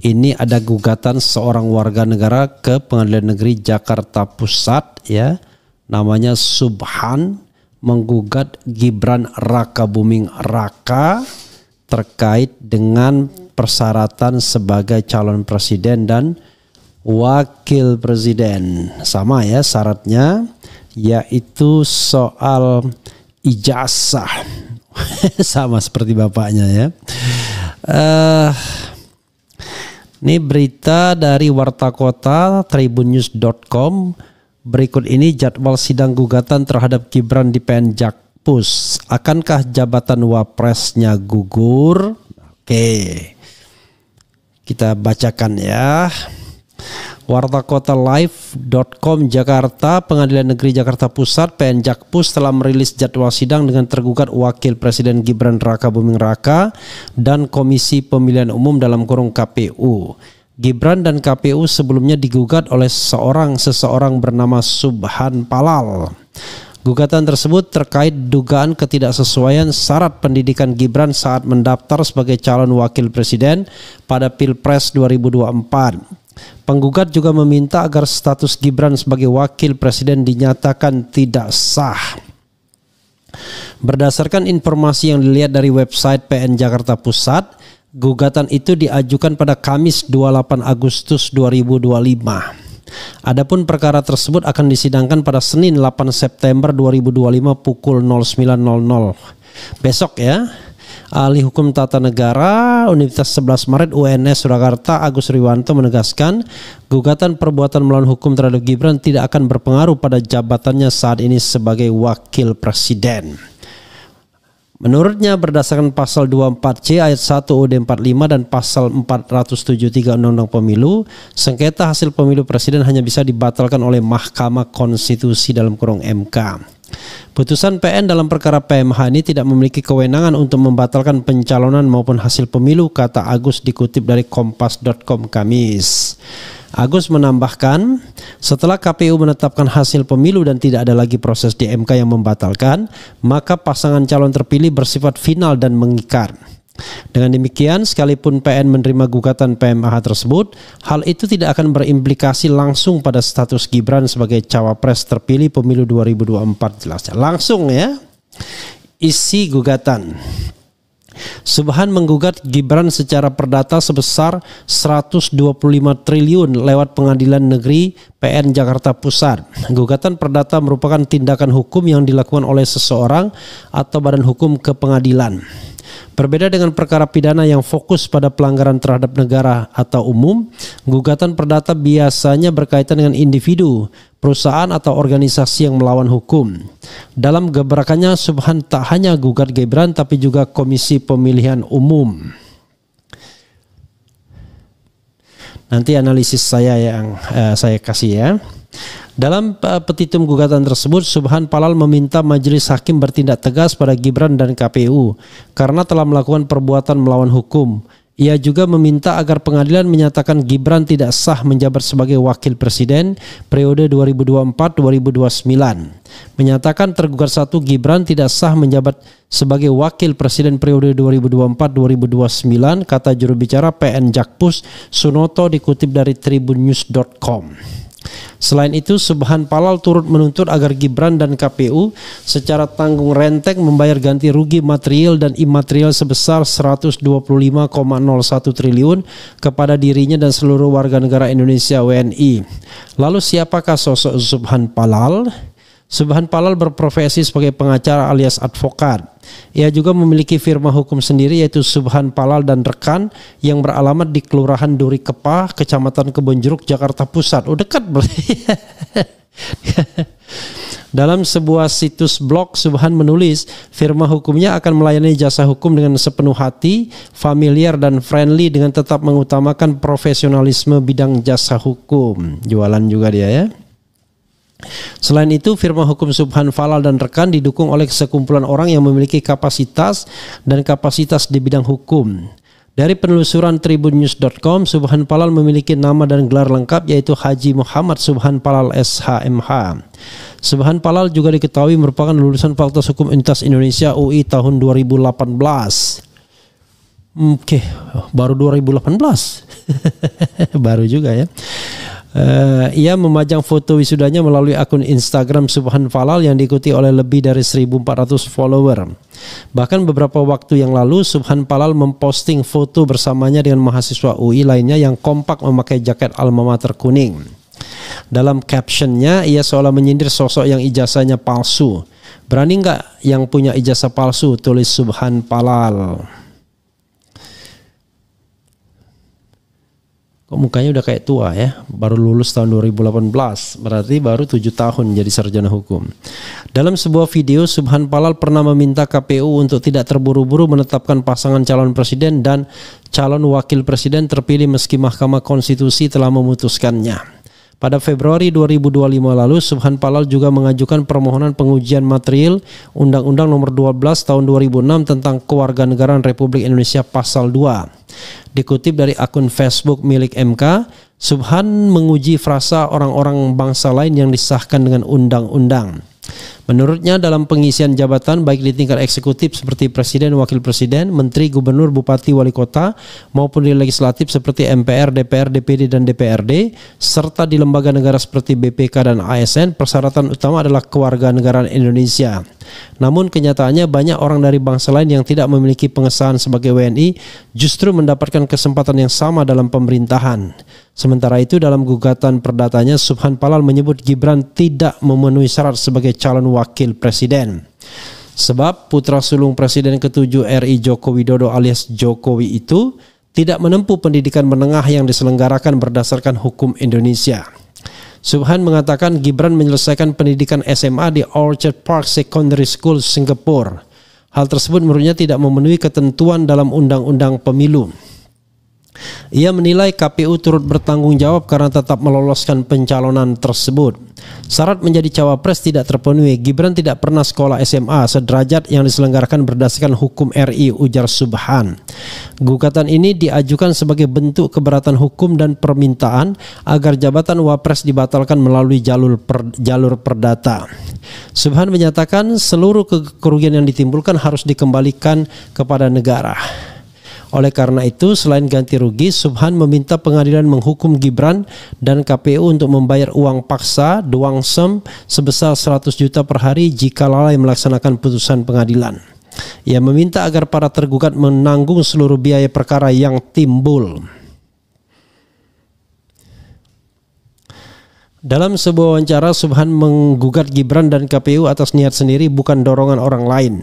ini ada gugatan seorang warga negara ke Pengadilan Negeri Jakarta Pusat ya, namanya Subhan, menggugat Gibran Rakabuming Raka terkait dengan persyaratan sebagai calon presiden dan wakil presiden. Sama ya syaratnya, yaitu soal ijazah. Sama seperti bapaknya ya. Ini berita dari Warta Kota, tribunnews.com. Berikut ini jadwal sidang gugatan terhadap Gibran di PN Jakpus. Akankah jabatan wapresnya gugur? Oke, kita bacakan ya. Wartakotalive.com Jakarta, Pengadilan Negeri Jakarta Pusat PN Jakpus telah merilis jadwal sidang dengan tergugat Wakil Presiden Gibran Rakabuming Raka dan Komisi Pemilihan Umum dalam kurung KPU. Gibran dan KPU sebelumnya digugat oleh seseorang bernama Subhan Palal. Gugatan tersebut terkait dugaan ketidaksesuaian syarat pendidikan Gibran saat mendaftar sebagai calon wakil presiden pada Pilpres 2024. Penggugat juga meminta agar status Gibran sebagai wakil presiden dinyatakan tidak sah. Berdasarkan informasi yang dilihat dari website PN Jakarta Pusat, gugatan itu diajukan pada Kamis 28 Agustus 2025. Adapun perkara tersebut akan disidangkan pada Senin 8 September 2025 pukul 09.00. Besok ya. Ahli Hukum Tata Negara Universitas 11 Maret UNS Surakarta Agus Riwanto menegaskan gugatan perbuatan melawan hukum terhadap Gibran tidak akan berpengaruh pada jabatannya saat ini sebagai wakil presiden. Menurutnya berdasarkan pasal 24C ayat 1 UUD 45 dan pasal 473 Undang-Undang Pemilu, sengketa hasil pemilu presiden hanya bisa dibatalkan oleh Mahkamah Konstitusi dalam kurung MK. Putusan PN dalam perkara PMH ini tidak memiliki kewenangan untuk membatalkan pencalonan maupun hasil pemilu, kata Agus dikutip dari kompas.com Kamis. Agus menambahkan, setelah KPU menetapkan hasil pemilu dan tidak ada lagi proses di MK yang membatalkan, maka pasangan calon terpilih bersifat final dan mengikat. Dengan demikian, sekalipun PN menerima gugatan PMH tersebut, hal itu tidak akan berimplikasi langsung pada status Gibran sebagai cawapres terpilih pemilu 2024 jelasnya. Langsung ya, isi gugatan. Subhan menggugat Gibran secara perdata sebesar 125 triliun lewat Pengadilan Negeri PN Jakarta Pusat. Gugatan perdata merupakan tindakan hukum yang dilakukan oleh seseorang atau badan hukum ke pengadilan. Berbeda dengan perkara pidana yang fokus pada pelanggaran terhadap negara atau umum, gugatan perdata biasanya berkaitan dengan individu, perusahaan atau organisasi yang melawan hukum. Dalam gebrakannya, Subhan tak hanya gugat Gibran tapi juga Komisi Pemilihan Umum. Nanti analisis saya yang saya kasih ya. Dalam petitum gugatan tersebut, Subhan Palal meminta majelis hakim bertindak tegas pada Gibran dan KPU karena telah melakukan perbuatan melawan hukum. Ia juga meminta agar pengadilan menyatakan Gibran tidak sah menjabat sebagai wakil presiden periode 2024-2029. Menyatakan tergugat satu Gibran tidak sah menjabat sebagai wakil presiden periode 2024-2029, kata juru bicara PN Jakpus Sunoto dikutip dari tribunnews.com. Selain itu, Subhan Palal turut menuntut agar Gibran dan KPU secara tanggung renteng membayar ganti rugi material dan imaterial sebesar 125,01 triliun kepada dirinya dan seluruh warga negara Indonesia WNI. Lalu siapakah sosok Subhan Palal? Subhan Palal berprofesi sebagai pengacara alias advokat. Ia juga memiliki firma hukum sendiri yaitu Subhan Palal dan Rekan yang beralamat di Kelurahan Duri Kepah, Kecamatan Kebonjeruk, Jakarta Pusat. Oh, dekat berarti. Dalam sebuah situs blog, Subhan menulis firma hukumnya akan melayani jasa hukum dengan sepenuh hati, familiar dan friendly dengan tetap mengutamakan profesionalisme bidang jasa hukum. Jualan juga dia ya. Selain itu, firma hukum Subhan Palal dan Rekan didukung oleh sekumpulan orang yang memiliki kapasitas di bidang hukum. Dari penelusuran tribunnews.com, Subhan Palal memiliki nama dan gelar lengkap yaitu Haji Muhammad Subhan Palal SHMH. Subhan Palal juga diketahui merupakan lulusan Fakultas Hukum Universitas Indonesia UI tahun 2018. Oke, baru 2018. Baru juga ya. Ia memajang foto wisudanya melalui akun Instagram Subhan Falal yang diikuti oleh lebih dari 1.400 follower. Bahkan beberapa waktu yang lalu Subhan Falal memposting foto bersamanya dengan mahasiswa UI lainnya yang kompak memakai jaket alma mater kuning. Dalam captionnya ia seolah menyindir sosok yang ijazahnya palsu. Berani nggak yang punya ijazah palsu, tulis Subhan Falal. Kok mukanya udah kayak tua ya, baru lulus tahun 2018, berarti baru 7 tahun jadi sarjana hukum. Dalam sebuah video, Subhan Falal pernah meminta KPU untuk tidak terburu-buru menetapkan pasangan calon presiden dan calon wakil presiden terpilih meski Mahkamah Konstitusi telah memutuskannya. Pada Februari 2025 lalu, Subhan Falal juga mengajukan permohonan pengujian material Undang-Undang Nomor 12 Tahun 2006 tentang Kewarganegaraan Republik Indonesia Pasal 2. Dikutip dari akun Facebook milik MK, Subhan menguji frasa orang-orang bangsa lain yang disahkan dengan undang-undang. Menurutnya dalam pengisian jabatan baik di tingkat eksekutif seperti presiden, wakil presiden, menteri, gubernur, bupati, wali kota maupun di legislatif seperti MPR, DPR, DPD dan DPRD serta di lembaga negara seperti BPK dan ASN, persyaratan utama adalah kewarganegaraan Indonesia. Namun kenyataannya banyak orang dari bangsa lain yang tidak memiliki pengesahan sebagai WNI justru mendapatkan kesempatan yang sama dalam pemerintahan. Sementara itu dalam gugatan perdatanya Subhan Falal menyebut Gibran tidak memenuhi syarat sebagai calon wakil presiden. Sebab putra sulung Presiden ke-7 RI Joko Widodo alias Jokowi itu tidak menempuh pendidikan menengah yang diselenggarakan berdasarkan hukum Indonesia. Subhan mengatakan Gibran menyelesaikan pendidikan SMA di Orchard Park Secondary School, Singapura. Hal tersebut menurutnya tidak memenuhi ketentuan dalam undang-undang pemilu. Ia menilai KPU turut bertanggung jawab karena tetap meloloskan pencalonan tersebut. Syarat menjadi cawapres tidak terpenuhi. Gibran tidak pernah sekolah SMA sederajat yang diselenggarakan berdasarkan hukum RI, ujar Subhan. Gugatan ini diajukan sebagai bentuk keberatan hukum dan permintaan agar jabatan wapres dibatalkan melalui jalur perdata. Subhan menyatakan seluruh kerugian yang ditimbulkan harus dikembalikan kepada negara. Oleh karena itu, selain ganti rugi, Subhan meminta pengadilan menghukum Gibran dan KPU untuk membayar uang paksa (duangsem) sebesar 100 juta per hari jika lalai melaksanakan putusan pengadilan. Ia meminta agar para tergugat menanggung seluruh biaya perkara yang timbul. Dalam sebuah wawancara, Subhan menggugat Gibran dan KPU atas niat sendiri bukan dorongan orang lain.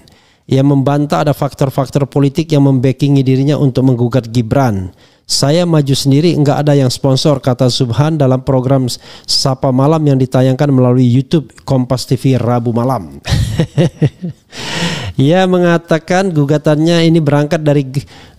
Ia membantah ada faktor-faktor politik yang membackingi dirinya untuk menggugat Gibran. Saya maju sendiri, enggak ada yang sponsor, kata Subhan dalam program Sapa Malam yang ditayangkan melalui YouTube Kompas TV Rabu malam. Ia mengatakan gugatannya ini berangkat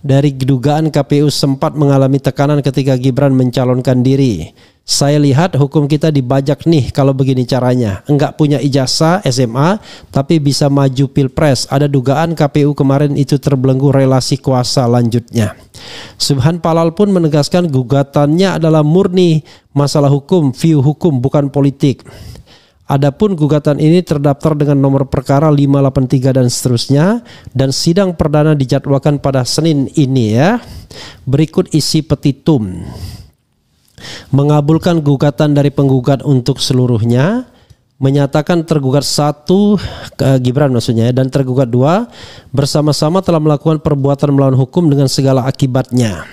dari dugaan KPU sempat mengalami tekanan ketika Gibran mencalonkan diri. Saya lihat hukum kita dibajak nih kalau begini caranya. Enggak punya ijazah SMA tapi bisa maju pilpres. Ada dugaan KPU kemarin itu terbelenggu relasi kuasa lanjutnya. Subhan Falal pun menegaskan gugatannya adalah murni masalah hukum, view hukum bukan politik. Adapun gugatan ini terdaftar dengan nomor perkara 583 dan seterusnya dan sidang perdana dijadwalkan pada Senin ini ya. Berikut isi petitum. Mengabulkan gugatan dari penggugat untuk seluruhnya, menyatakan tergugat 1 Gibran maksudnya dan tergugat 2 bersama-sama telah melakukan perbuatan melawan hukum dengan segala akibatnya.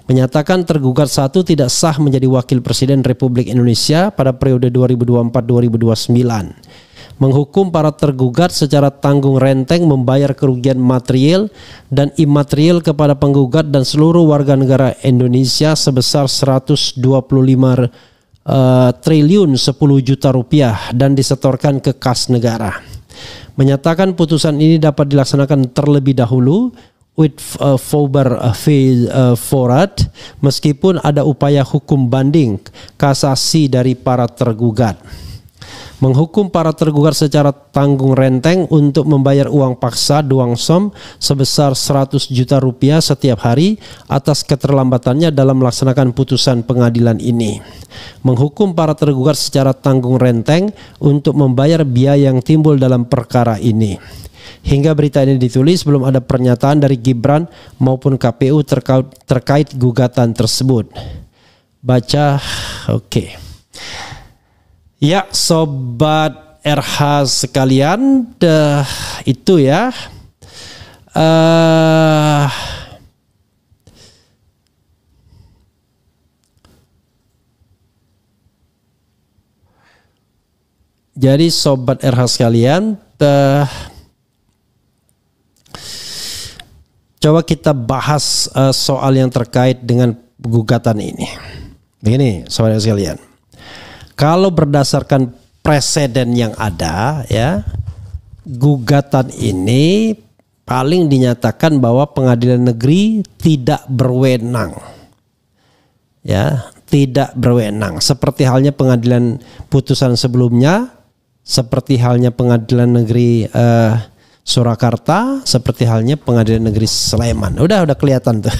Menyatakan tergugat 1 tidak sah menjadi wakil presiden Republik Indonesia pada periode 2024-2029. Menghukum para tergugat secara tanggung renteng membayar kerugian material dan imaterial kepada penggugat dan seluruh warga negara Indonesia sebesar 125 triliun 10 juta rupiah dan disetorkan ke kas negara. Menyatakan putusan ini dapat dilaksanakan terlebih dahulu with forward meskipun ada upaya hukum banding kasasi dari para tergugat. Menghukum para tergugat secara tanggung renteng untuk membayar uang paksa duangsem sebesar 100 juta rupiah setiap hari atas keterlambatannya dalam melaksanakan putusan pengadilan ini. Menghukum para tergugat secara tanggung renteng untuk membayar biaya yang timbul dalam perkara ini. Hingga berita ini ditulis belum ada pernyataan dari Gibran maupun KPU terkait gugatan tersebut. Baca, oke. Ya, sobat RH sekalian, itu ya. Jadi sobat RH sekalian, coba kita bahas soal yang terkait dengan gugatan ini. Begini sobat RH sekalian, kalau berdasarkan preseden yang ada ya, gugatan ini paling dinyatakan bahwa pengadilan negeri tidak berwenang. Ya, tidak berwenang. Seperti halnya pengadilan putusan sebelumnya, seperti halnya pengadilan negeri Surakarta, seperti halnya pengadilan negeri Sleman. Udah kelihatan tuh.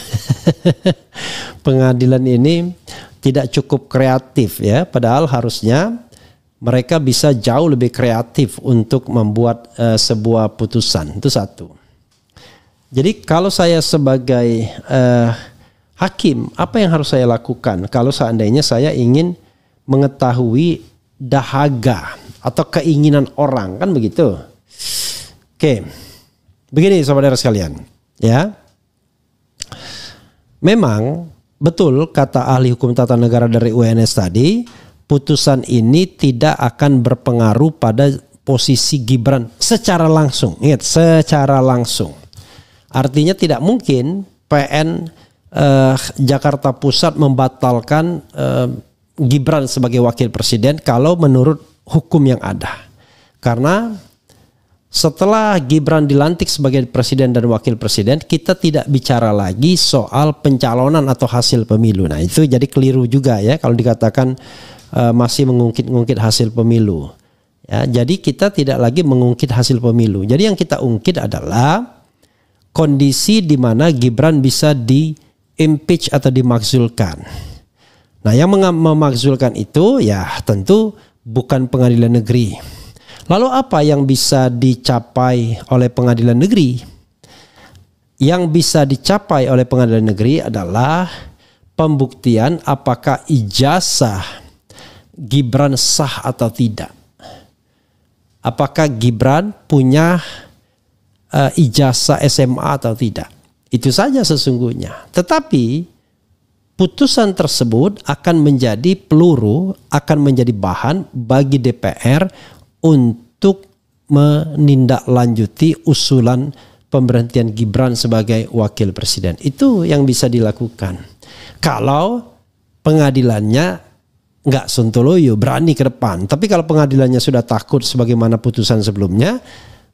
Pengadilan ini tidak cukup kreatif ya, padahal harusnya mereka bisa jauh lebih kreatif untuk membuat sebuah putusan. Itu satu. Jadi kalau saya sebagai hakim, apa yang harus saya lakukan kalau seandainya saya ingin mengetahui dahaga atau keinginan orang, kan begitu? Oke, begini saudara sekalian, ya. Memang betul kata ahli hukum tata negara dari UNS tadi, putusan ini tidak akan berpengaruh pada posisi Gibran secara langsung. Ingat, secara langsung. Artinya tidak mungkin PN Jakarta Pusat membatalkan Gibran sebagai wakil presiden kalau menurut hukum yang ada. Karena setelah Gibran dilantik sebagai presiden dan wakil presiden, kita tidak bicara lagi soal pencalonan atau hasil pemilu. Nah, itu jadi keliru juga ya kalau dikatakan masih mengungkit-ungkit hasil pemilu. Ya, jadi kita tidak lagi mengungkit hasil pemilu. Jadi yang kita ungkit adalah kondisi di mana Gibran bisa di-impeach atau dimakzulkan. Nah, yang memakzulkan itu ya tentu bukan pengadilan negeri. Lalu apa yang bisa dicapai oleh pengadilan negeri? Yang bisa dicapai oleh pengadilan negeri adalah pembuktian apakah ijazah Gibran sah atau tidak. Apakah Gibran punya ijazah SMA atau tidak. Itu saja sesungguhnya. Tetapi putusan tersebut akan menjadi peluru, akan menjadi bahan bagi DPR untuk menindaklanjuti usulan pemberhentian Gibran sebagai wakil presiden. Itu yang bisa dilakukan. Kalau pengadilannya nggak sontoloyo, berani ke depan. Tapi kalau pengadilannya sudah takut sebagaimana putusan sebelumnya,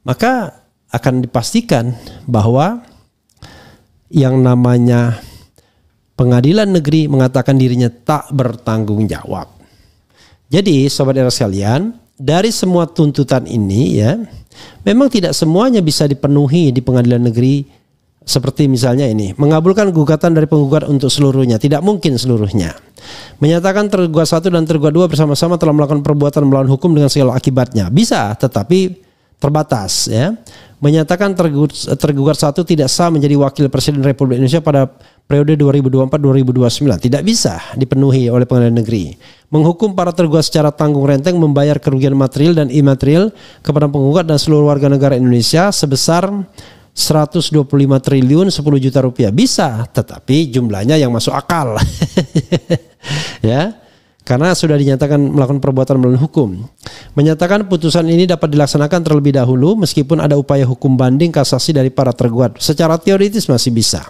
maka akan dipastikan bahwa yang namanya pengadilan negeri mengatakan dirinya tak bertanggung jawab. Jadi sobat era sekalian, dari semua tuntutan ini ya, memang tidak semuanya bisa dipenuhi di pengadilan negeri. Seperti misalnya ini, mengabulkan gugatan dari penggugat untuk seluruhnya, tidak mungkin seluruhnya. Menyatakan tergugat 1 dan tergugat 2 bersama-sama telah melakukan perbuatan melawan hukum dengan segala akibatnya. Bisa, tetapi terbatas ya. Menyatakan tergugat 1 tidak sah menjadi wakil presiden Republik Indonesia pada periode 2024-2029. Tidak bisa dipenuhi oleh pengadilan negeri. Menghukum para tergugat secara tanggung renteng membayar kerugian material dan imaterial kepada penggugat dan seluruh warga negara Indonesia sebesar 125 triliun 10 juta rupiah. Bisa, tetapi jumlahnya yang masuk akal. Ya. Karena sudah dinyatakan melakukan perbuatan melawan hukum. Menyatakan putusan ini dapat dilaksanakan terlebih dahulu meskipun ada upaya hukum banding kasasi dari para tergugat. Secara teoritis masih bisa.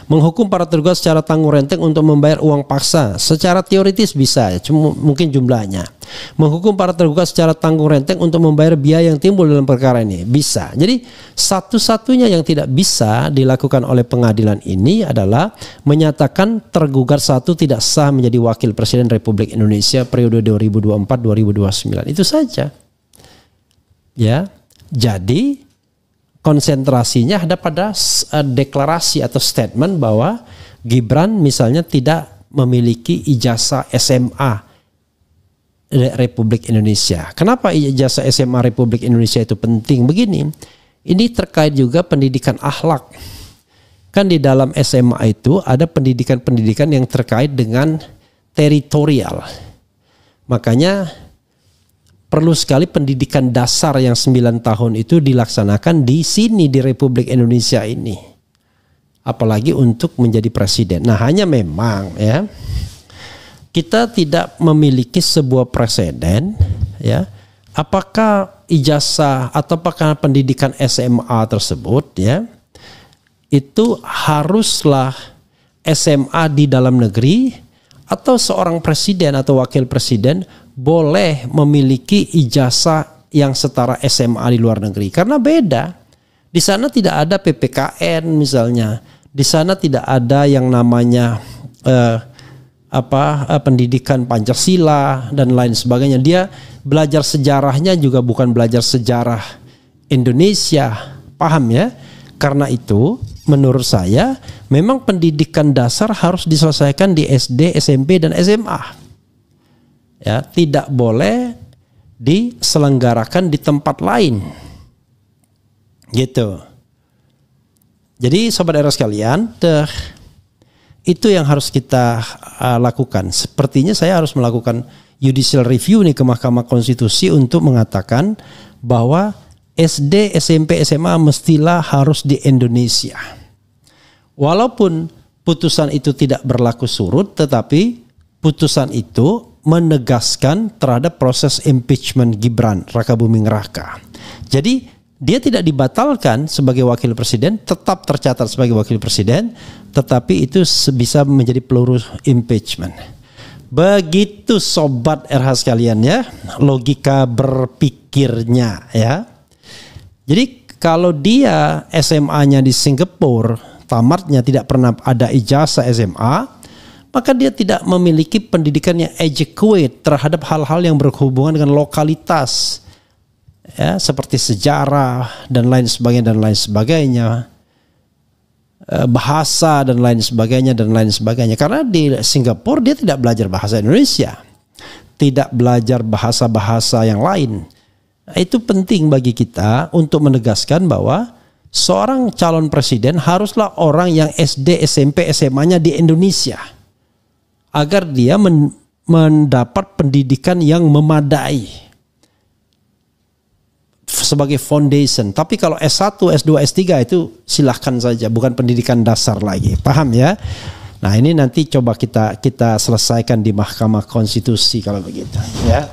Menghukum para tergugat secara tanggung renteng untuk membayar uang paksa. Secara teoritis bisa, cuma mungkin jumlahnya. Menghukum para tergugat secara tanggung renteng untuk membayar biaya yang timbul dalam perkara ini. Bisa. Jadi satu-satunya yang tidak bisa dilakukan oleh pengadilan ini adalah menyatakan tergugat 1 tidak sah menjadi wakil presiden Republik Indonesia periode 2024-2029. Itu saja. Ya. Jadi konsentrasinya ada pada deklarasi atau statement bahwa Gibran misalnya tidak memiliki ijazah SMA Republik Indonesia. Kenapa ijazah SMA Republik Indonesia itu penting? Begini, ini terkait juga pendidikan akhlak. Kan di dalam SMA itu ada pendidikan-pendidikan yang terkait dengan teritorial. Makanya perlu sekali pendidikan dasar yang 9 tahun itu dilaksanakan di sini di Republik Indonesia ini. Apalagi untuk menjadi presiden. Nah, hanya memang ya kita tidak memiliki sebuah preseden ya. Apakah ijazah atau apakah pendidikan SMA tersebut ya itu haruslah SMA di dalam negeri atau seorang presiden atau wakil presiden boleh memiliki ijazah yang setara SMA di luar negeri? Karena beda. Di sana tidak ada PPKN misalnya. Di sana tidak ada yang namanya pendidikan Pancasila dan lain sebagainya. Dia belajar sejarahnya juga bukan belajar sejarah Indonesia. Paham ya? Karena itu menurut saya memang pendidikan dasar harus diselesaikan di SD, SMP dan SMA. Ya, tidak boleh diselenggarakan di tempat lain. Gitu. Jadi sobat era sekalian, itu yang harus kita lakukan. Sepertinya saya harus melakukan judicial review nih ke Mahkamah Konstitusi untuk mengatakan bahwa SD, SMP, SMA mestilah harus di Indonesia. Walaupun putusan itu tidak berlaku surut, tetapi putusan itu menegaskan terhadap proses impeachment Gibran Rakabuming Raka. Jadi dia tidak dibatalkan sebagai wakil presiden, tetap tercatat sebagai wakil presiden, tetapi itu bisa menjadi peluru impeachment. Begitu sobat RH sekalian ya, logika berpikirnya ya. Jadi kalau dia SMA-nya di Singapura, tamatnya tidak pernah ada ijazah SMA, maka dia tidak memiliki pendidikan yang adequate terhadap hal-hal yang berhubungan dengan lokalitas. Ya, seperti sejarah dan lain sebagainya, bahasa dan lain sebagainya. Karena di Singapura dia tidak belajar bahasa Indonesia, tidak belajar bahasa-bahasa yang lain. Itu penting bagi kita untuk menegaskan bahwa seorang calon presiden haruslah orang yang SD, SMP, SMA-nya di Indonesia, agar dia mendapat pendidikan yang memadai sebagai foundation. Tapi kalau S1, S2, S3 itu silahkan saja, bukan pendidikan dasar lagi. Paham ya? Nah, ini nanti coba kita selesaikan di Mahkamah Konstitusi kalau begitu ya.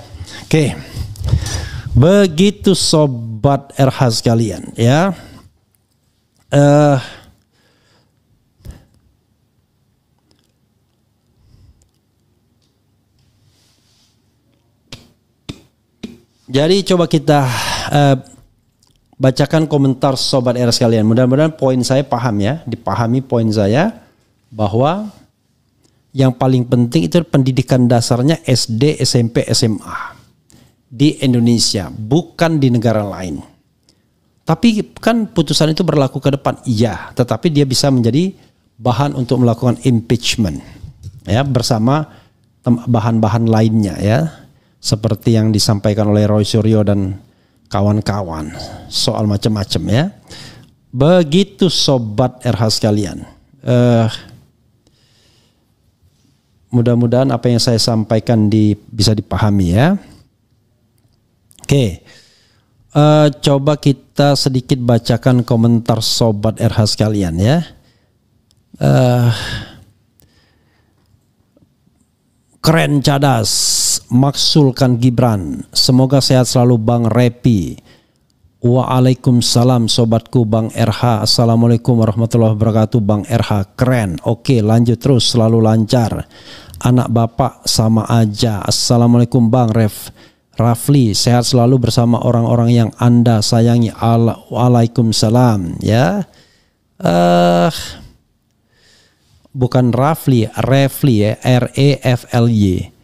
Oke. Begitu sobat RH sekalian ya. Jadi coba kita bacakan komentar sobat era sekalian. Mudah-mudahan poin saya paham ya, dipahami poin saya bahwa yang paling penting itu pendidikan dasarnya SD, SMP, SMA di Indonesia, bukan di negara lain. Tapi kan putusan itu berlaku ke depan, iya, tetapi dia bisa menjadi bahan untuk melakukan impeachment ya bersama bahan-bahan lainnya ya. Seperti yang disampaikan oleh Roy Suryo dan kawan-kawan soal macam-macam ya. Begitu sobat RH sekalian. Mudah-mudahan apa yang saya sampaikan bisa dipahami ya. Oke. Coba kita sedikit bacakan komentar sobat RH sekalian ya. Keren cadas, maksulkan Gibran. Semoga sehat selalu Bang Repi. Waalaikumsalam sobatku Bang RH. Assalamualaikum warahmatullahi wabarakatuh Bang RH. Keren. Oke, lanjut terus, selalu lancar. Anak bapak sama aja. Assalamualaikum Bang Rafli. Sehat selalu bersama orang-orang yang Anda sayangi. Waalaikumsalam ya. Bukan Refli ya, REFLY.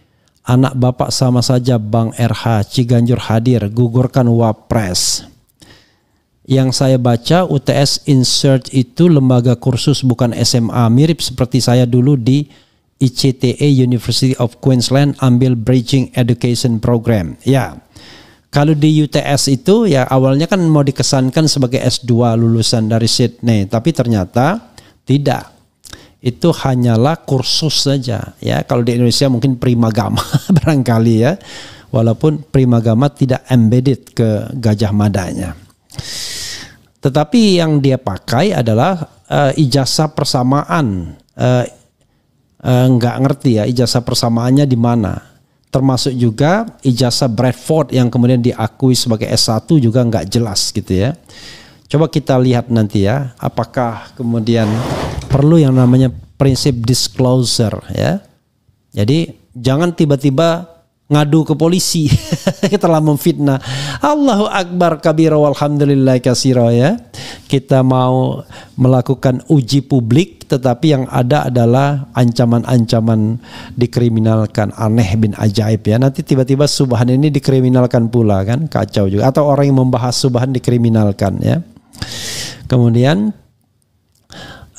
Anak bapak sama saja Bang RH. Ciganjur hadir, gugurkan Wapres. Yang saya baca UTS Insert itu lembaga kursus bukan SMA, mirip seperti saya dulu di ICTA University of Queensland ambil Bridging Education Program. Ya, kalau di UTS itu ya awalnya kan mau dikesankan sebagai S2 lulusan dari Sydney, tapi ternyata tidak. Itu hanyalah kursus saja. Ya, kalau di Indonesia mungkin Primagama barangkali ya. Walaupun Primagama tidak embedded ke Gajah Madanya. Tetapi yang dia pakai adalah ijazah persamaan. Nggak ngerti ya ijazah persamaannya di mana. Termasuk juga ijazah Bradford yang kemudian diakui sebagai S1 juga nggak jelas gitu ya. Coba kita lihat nanti ya, apakah kemudian perlu yang namanya prinsip disclosure ya. Jadi jangan tiba-tiba ngadu ke polisi telah memfitnah. Allahu Akbar kabira walhamdulillah katsira ya. Kita mau melakukan uji publik tetapi yang ada adalah ancaman-ancaman dikriminalkan. Aneh bin ajaib ya. Nanti tiba-tiba subahan ini dikriminalkan pula kan, kacau juga. Atau orang yang membahas subahan dikriminalkan ya. Kemudian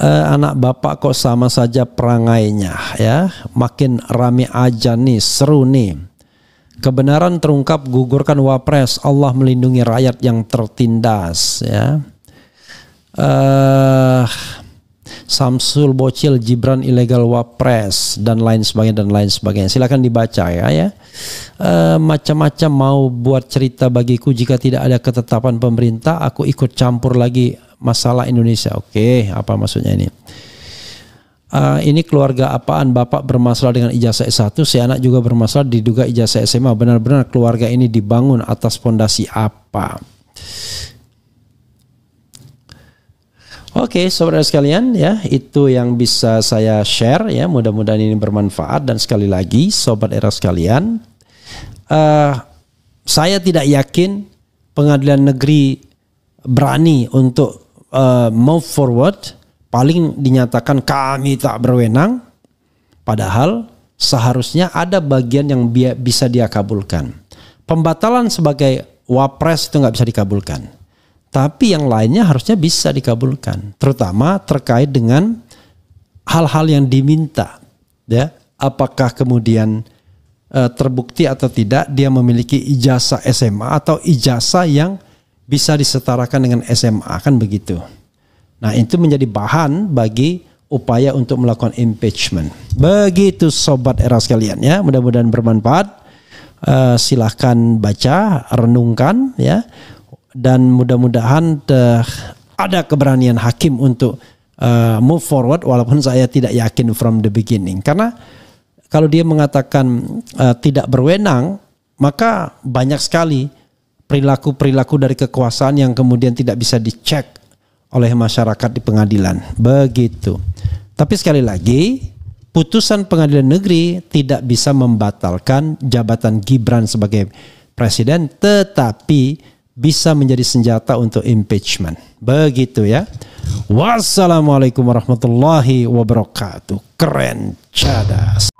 anak bapak kok sama saja perangainya ya. Makin rame aja nih, seru nih. Kebenaran terungkap, gugurkan Wapres, Allah melindungi rakyat yang tertindas ya. Samsul bocil Gibran ilegal Wapres dan lain sebagainya. Silakan dibaca ya. Macam-macam mau buat cerita bagiku, jika tidak ada ketetapan pemerintah aku ikut campur lagi masalah Indonesia. Oke, apa maksudnya ini? Ini keluarga apaan? Bapak bermasalah dengan ijazah S1, si anak juga bermasalah diduga ijazah SMA. Benar-benar keluarga ini dibangun atas fondasi apa? Oke, saudara sekalian ya, itu yang bisa saya share ya. Mudah-mudahan ini bermanfaat. Dan sekali lagi sobat era sekalian, saya tidak yakin pengadilan negeri berani untuk move forward. Paling dinyatakan kami tak berwenang, padahal seharusnya ada bagian yang bisa dia kabulkan. Pembatalan sebagai wapres itu nggak bisa dikabulkan, tapi yang lainnya harusnya bisa dikabulkan, terutama terkait dengan hal-hal yang diminta. Ya, apakah kemudian terbukti atau tidak dia memiliki ijazah SMA atau ijazah yang bisa disetarakan dengan SMA, kan begitu. Nah, itu menjadi bahan bagi upaya untuk melakukan impeachment. Begitu sobat era sekalian ya, mudah-mudahan bermanfaat. Silahkan baca, renungkan ya, dan mudah-mudahan ada keberanian hakim untuk move forward, walaupun saya tidak yakin from the beginning. Karena kalau dia mengatakan tidak berwenang, maka banyak sekali perilaku-perilaku dari kekuasaan yang kemudian tidak bisa dicek oleh masyarakat di pengadilan. Begitu. Tapi sekali lagi, putusan pengadilan negeri tidak bisa membatalkan jabatan Gibran sebagai presiden, tetapi bisa menjadi senjata untuk impeachment. Begitu ya. Wassalamualaikum warahmatullahi wabarakatuh. Keren, cadas.